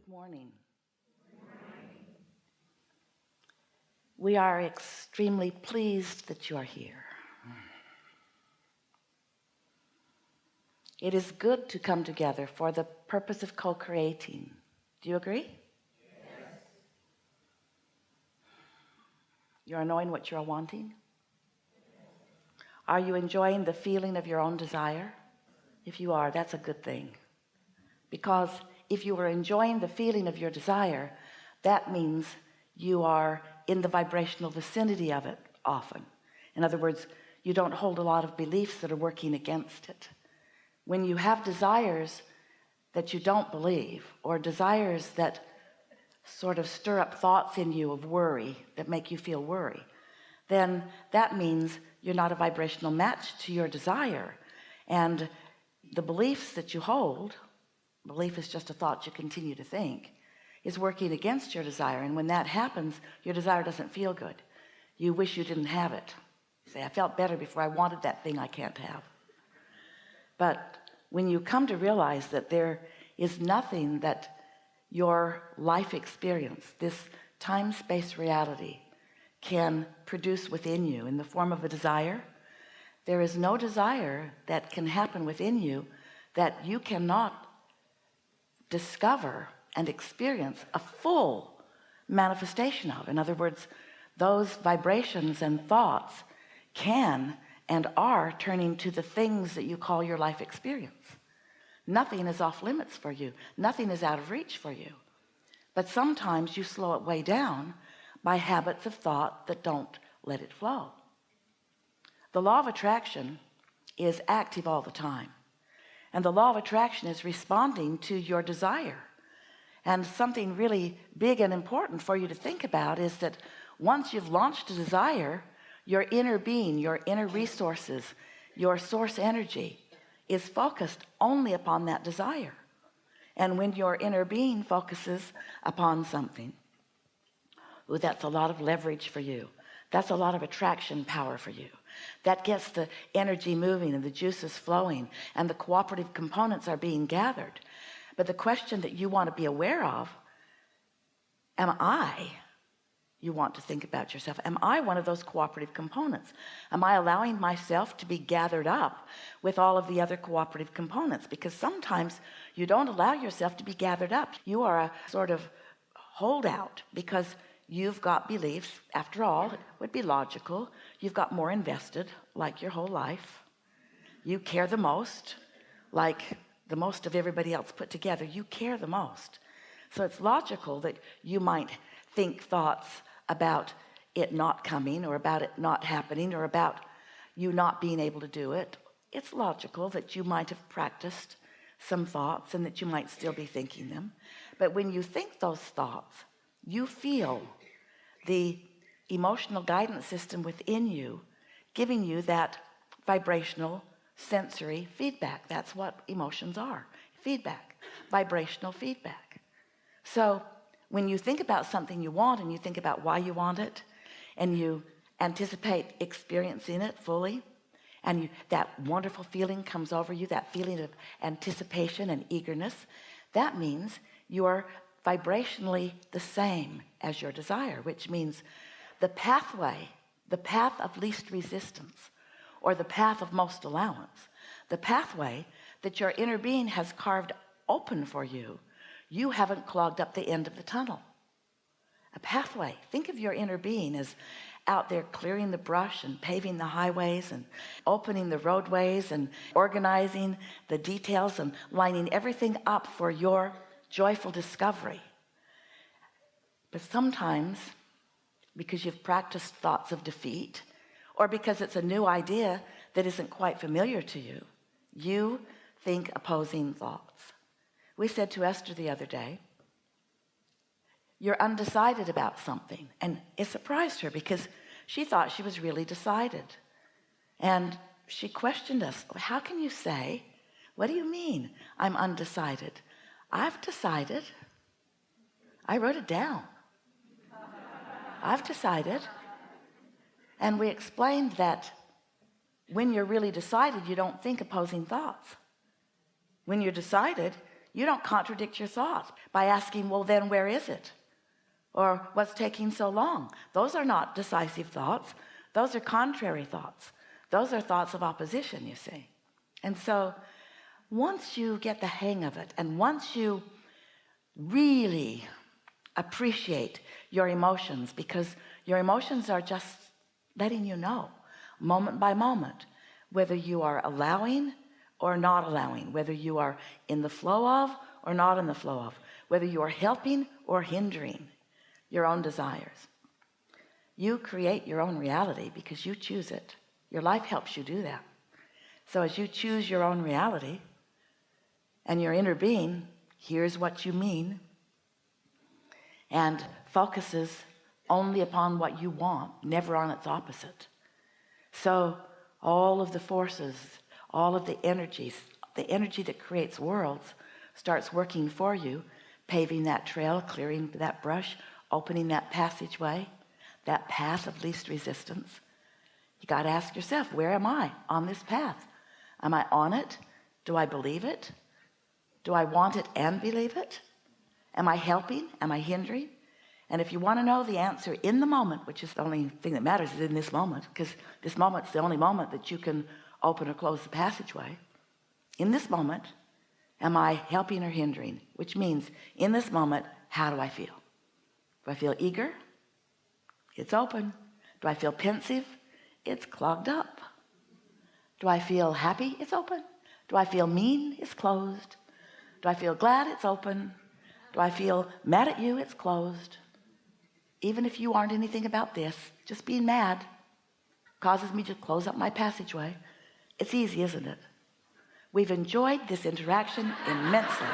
Good morning. We are extremely pleased that you are here. It is good to come together for the purpose of co-creating. Do you agree? Yes. You're knowing what you're wanting? Are you enjoying the feeling of your own desire? If you are, that's a good thing. Because if you are enjoying the feeling of your desire, that means you are in the vibrational vicinity of it often. In other words, you don't hold a lot of beliefs that are working against it. When you have desires that you don't believe, or desires that sort of stir up thoughts in you of worry, that make you feel worry, then that means you're not a vibrational match to your desire. And the beliefs that you hold, belief is just a thought you continue to think, is working against your desire. And when that happens, your desire doesn't feel good. You wish you didn't have it. You say, I felt better before I wanted that thing I can't have. But when you come to realize that there is nothing that your life experience, this time-space reality, can produce within you in the form of a desire, there is no desire that can happen within you that you cannot discover and experience a full manifestation of. In other words, those vibrations and thoughts can and are turning to the things that you call your life experience. Nothing is off limits for you. Nothing is out of reach for you. But sometimes you slow it way down by habits of thought that don't let it flow. The law of attraction is active all the time. And the law of attraction is responding to your desire. And something really big and important for you to think about is that once you've launched a desire, your inner being, your inner resources, your source energy is focused only upon that desire. And when your inner being focuses upon something, ooh, that's a lot of leverage for you. That's a lot of attraction power for you. That gets the energy moving and the juices flowing and the cooperative components are being gathered. But the question that you want to be aware of, you want to think about yourself, am I one of those cooperative components? Am I allowing myself to be gathered up with all of the other cooperative components? Because sometimes you don't allow yourself to be gathered up. You are a sort of holdout because you've got beliefs. After all, it would be logical. You've got more invested, like your whole life. You care the most, like the most of everybody else put together. You care the most. So it's logical that you might think thoughts about it not coming, or about it not happening, or about you not being able to do it. It's logical that you might have practiced some thoughts and that you might still be thinking them. But when you think those thoughts, you feel the emotional guidance system within you giving you that vibrational sensory feedback. That's what emotions are. Feedback, vibrational feedback. So when you think about something you want and you think about why you want it and you anticipate experiencing it fully, and that wonderful feeling comes over you, that feeling of anticipation and eagerness, that means you're vibrationally the same as your desire, which means the pathway, the path of least resistance, or the path of most allowance, the pathway that your inner being has carved open for you, you haven't clogged up the end of the tunnel. A pathway. Think of your inner being as out there clearing the brush and paving the highways and opening the roadways and organizing the details and lining everything up for your joyful discovery. But sometimes, because you've practiced thoughts of defeat, or because it's a new idea that isn't quite familiar to you, you think opposing thoughts. We said to Esther the other day, you're undecided about something. And it surprised her because she thought she was really decided. And she questioned us, how can you say, what do you mean I'm undecided? I've decided. I wrote it down. I've decided. And we explained that when you're really decided, you don't think opposing thoughts. When you're decided, You don't contradict your thought by asking, well, then where is it? Or what's taking so long? Those are not decisive thoughts. Those are contrary thoughts. Those are thoughts of opposition, you see. And so once you get the hang of it, and once you really appreciate your emotions, because your emotions are just letting you know moment by moment whether you are allowing or not allowing, whether you are in the flow of or not in the flow of, whether you are helping or hindering your own desires. You create your own reality because you choose it. Your life helps you do that. So as you choose your own reality, and your inner being hears what you mean and focuses only upon what you want, never on its opposite. So all of the forces, all of the energies, the energy that creates worlds starts working for you, paving that trail, clearing that brush, opening that passageway, that path of least resistance. You got to ask yourself, where am I on this path? Am I on it? Do I believe it? Do I want it and believe it? Am I helping? Am I hindering? And if you want to know the answer in the moment, which is the only thing that matters is in this moment, because this moment's the only moment that you can open or close the passageway. In this moment, am I helping or hindering? Which means in this moment, how do I feel? Do I feel eager? It's open. Do I feel pensive? It's clogged up. Do I feel happy? It's open. Do I feel mean? It's closed. Do I feel glad? It's open. Do I feel mad at you? It's closed. Even if you aren't anything about this, just being mad causes me to close up my passageway. It's easy, isn't it? We've enjoyed this interaction immensely.